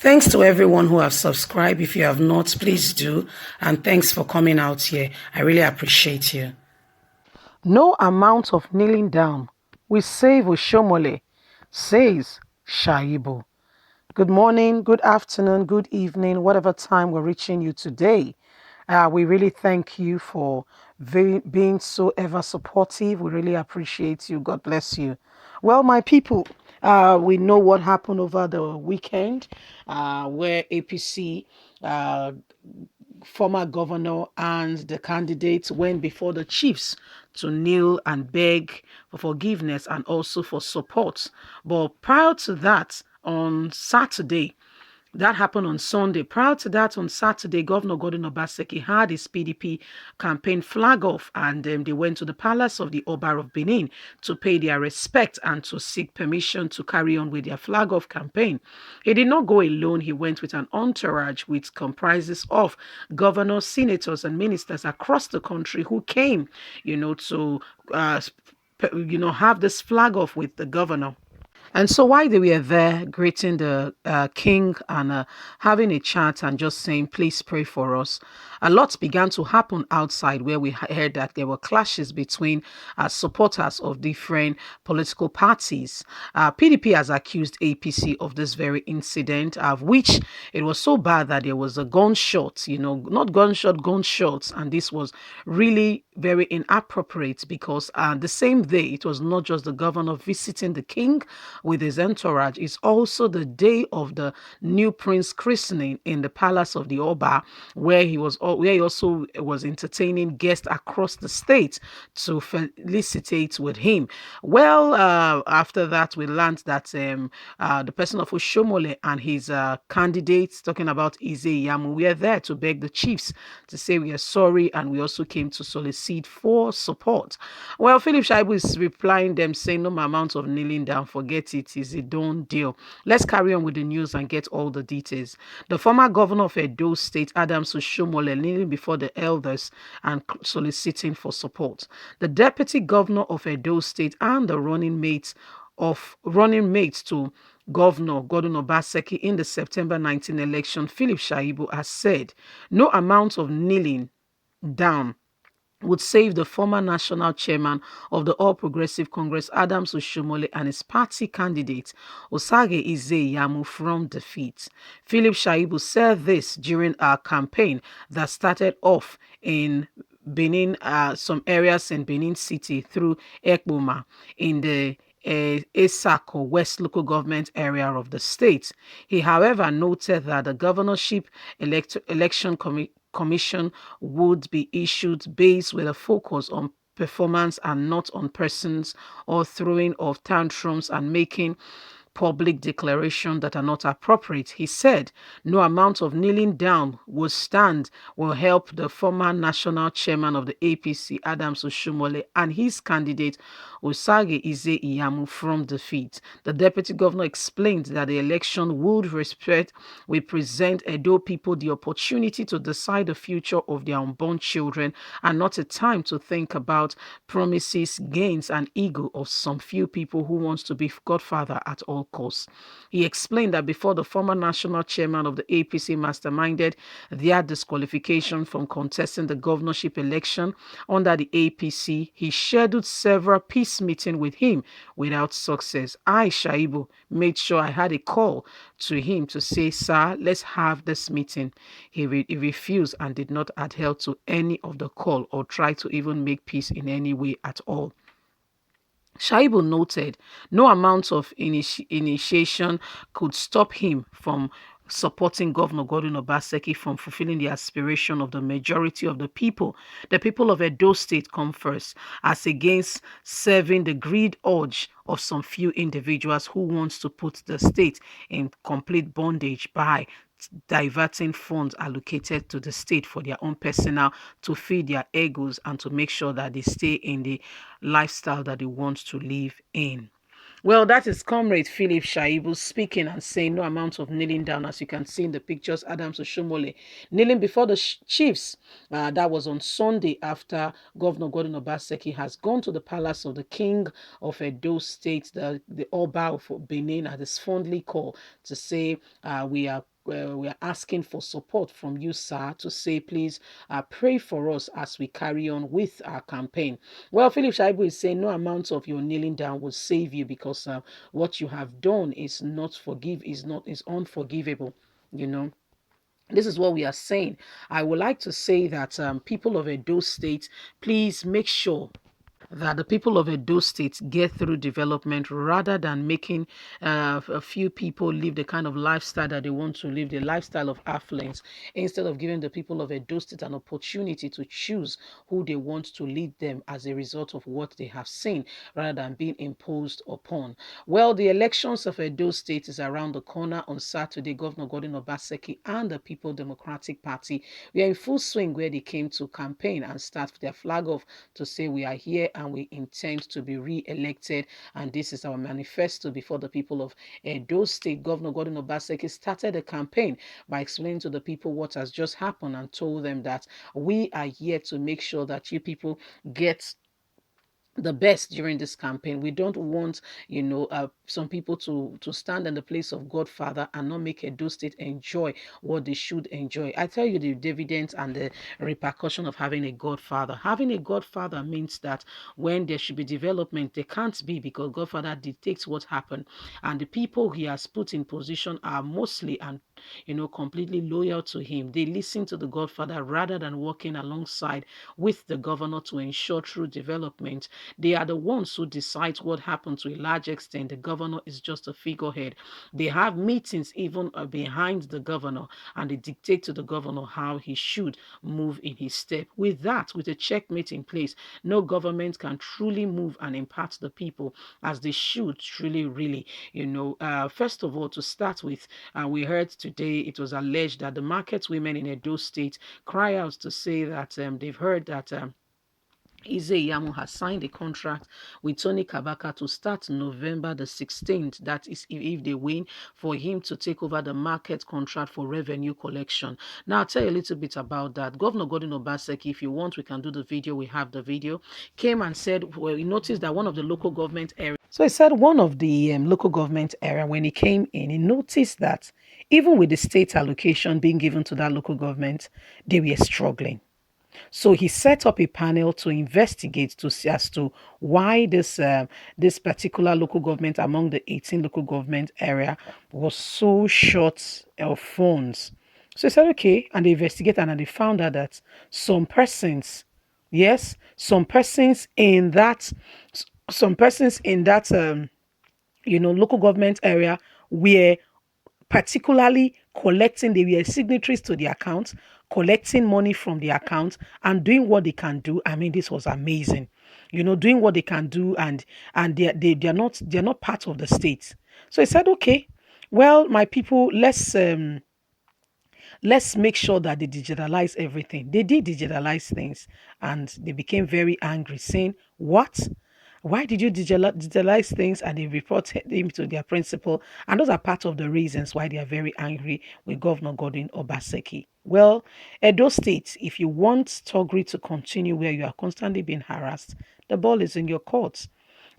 Thanks to everyone who have subscribed. If you have not, please do. And thanks for coming out here. I really appreciate you. No amount of kneeling down will save Oshomole, says Shaibu. Good morning, good afternoon, good evening, whatever time we're reaching you today. We really thank you for being so ever supportive. We really appreciate you. God bless you. Well, my people, we know what happened over the weekend where APC former governor and the candidates went before the chiefs to kneel and beg for forgiveness and also for support. But prior to that, on Saturday, that happened on Sunday. Prior to that, on Saturday, Governor Gordon Obaseki had his PDP campaign flag off, and they went to the palace of the Oba of Benin to pay their respect and to seek permission to carry on with their flag off campaign. He did not go alone. He went with an entourage which comprises of governors, senators, and ministers across the country who came, to have this flag off with the governor. And so while they were there greeting the king and having a chat and just saying, please pray for us, a lot began to happen outside where we heard that there were clashes between supporters of different political parties. PDP has accused APC of this very incident, of which it was so bad that there was a gunshot, not gunshot, gunshots. And this was really very inappropriate because the same day, it was not just the governor visiting the king with his entourage. It's also the day of the new prince christening in the palace of the Oba, where he also was entertaining guests across the state to felicitate with him. Well, after that, we learned that the person of Oshomole and his candidates, talking about Ize Yamu, we are there to beg the chiefs to say we are sorry, and we also came to solicit for support. Well, Philip Shaibu is replying them saying no amount of kneeling down, forget it is a done deal. Let's carry on with the news and get all the details. The former governor of Edo State, Adams Oshomole, kneeling before the elders and soliciting for support. The deputy governor of Edo State and the running mates to Governor Gordon Obaseki in the September 19 election, Philip Shaibu, has said no amount of kneeling down would save the former national chairman of the All Progressive Congress, Adams Oshomole, and his party candidate, Osage Ize-Iyamu, from defeat. Philip Shaibu said this during our campaign that started off in Benin, some areas in Benin City through Ekboma in the Esako West local government area of the state. He, however, noted that the governorship election commission would be issued based with a focus on performance and not on persons, or throwing of tantrums and making public declarations that are not appropriate. He said no amount of kneeling down will help the former national chairman of the APC, Adams Oshomole, and his candidate, Osage Ize-Iyamu, from defeat. The deputy governor explained that the election would present Edo people the opportunity to decide the future of their unborn children, and not a time to think about promises, gains, and ego of some few people who wants to be godfather at all course. He explained that before the former national chairman of the APC masterminded their disqualification from contesting the governorship election under the APC, he scheduled several peace meetings with him without success. I, Shaibu, made sure I had a call to him to say, sir, let's have this meeting. He refused and did not adhere to any of the call or try to even make peace in any way at all. Shaibu noted no amount of initiation could stop him from supporting Governor Gordon Obaseki from fulfilling the aspiration of the majority of the people. The people of Edo State come first, as against serving the greed urge of some few individuals who wants to put the state in complete bondage by diverting funds allocated to the state for their own personnel, to feed their egos and to make sure that they stay in the lifestyle that they want to live in. Well, that is Comrade Philip Shaibu speaking and saying no amount of kneeling down, as you can see in the pictures. Adams Oshomole kneeling before the chiefs. That was on Sunday after Governor Gordon Obaseki has gone to the palace of the King of Edo State, the Oba of Benin, as it's fondly called, to say we are asking for support from you, sir, to say, please pray for us as we carry on with our campaign. Well, Philip Shaibu is saying no amount of your kneeling down will save you because what you have done is not is unforgivable. You know, this is what we are saying. I would like to say that people of Edo State, please make sure that the people of Edo State get through development rather than making a few people live the kind of lifestyle that they want to live, the lifestyle of affluence, instead of giving the people of Edo State an opportunity to choose who they want to lead them as a result of what they have seen rather than being imposed upon. Well, the elections of Edo State is around the corner on Saturday. Governor Gordon Obaseki and the People Democratic Party were in full swing where they came to campaign and start their flag off to say we are here and we intend to be re-elected, and this is our manifesto before the people of Edo State. Governor Gordon Obaseki started the campaign by explaining to the people what has just happened and told them that we are here to make sure that you people get the best during this campaign. We don't want, some people to stand in the place of Godfather and not make Edo State enjoy what they should enjoy. I tell you the dividends and the repercussion of having a Godfather. Having a Godfather means that when there should be development, there can't be because Godfather dictates what happened, and the people he has put in position are mostly and completely loyal to him. They listen to the Godfather rather than working alongside with the governor to ensure true development. They are the ones who decide what happens to a large extent. The governor is just a figurehead. They have meetings even behind the governor, and they dictate to the governor how he should move in his step. With that, with a checkmate in place, no government can truly move and impact the people as they should truly, really. First of all, to start with, we heard today it was alleged that the market women in Edo State cry out to say that they've heard that Ize Yamu has signed a contract with Tony Kabaka to start November the 16th. That is, if they win, for him to take over the market contract for revenue collection. Now, I'll tell you a little bit about that. Governor Gordon Obaseki, if you want, we can do the video. We have the video. Came and said, well, he noticed that one of the local government areas. So he said one of the local government area, when he came in, he noticed that even with the state allocation being given to that local government, they were struggling. So he set up a panel to investigate to see as to why this particular local government among the 18 local government area was so short of funds. So he said, okay, and they investigated and they found out that some persons, yes, some persons in that local government area were particularly collecting, they were signatories to the account, collecting money from the account and doing what they can do. I mean, this was amazing. Doing what they can do, and they're not part of the state. So he said, okay, well, my people, let's make sure that they digitalize everything. They did digitalize things and they became very angry, saying, what? Why did you digitalize things? And they reported him to their principal. And those are part of the reasons why they are very angry with Governor Gordon Obaseki. Well, Edo State, if you want Togri to continue where you are constantly being harassed, the ball is in your court.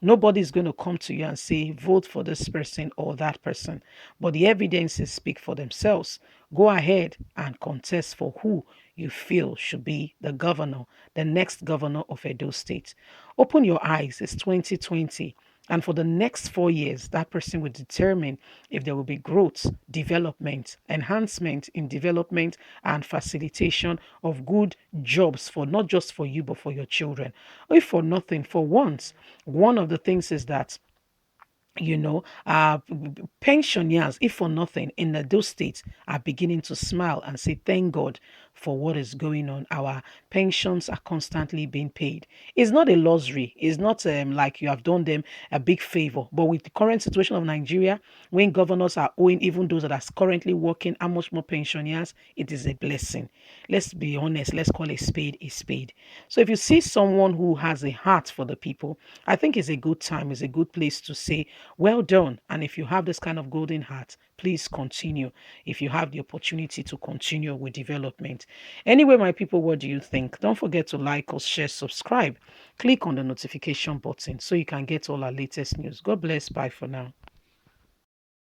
Nobody's going to come to you and say, vote for this person or that person. But the evidences speak for themselves. Go ahead and contest for who you feel should be the governor, the next governor of Edo State. Open your eyes. It's 2020. And for the next 4 years, that person will determine if there will be growth, development, enhancement in development and facilitation of good jobs for not just for you, but for your children. If for nothing, for once, one of the things is that pensioners, if for nothing, in those states are beginning to smile and say, thank God for what is going on. Our pensions are constantly being paid. It's not a luxury. It's not like you have done them a big favor. But with the current situation of Nigeria, when governors are owing even those that are currently working how much more pensioners, it is a blessing. Let's be honest. Let's call a spade a spade. So if you see someone who has a heart for the people, I think it's a good time. It's a good place to say, well done. And if you have this kind of golden heart, please continue. If you have the opportunity to continue with development. Anyway, my people, what do you think? Don't forget to like or share, subscribe. Click on the notification button so you can get all our latest news. God bless. Bye for now.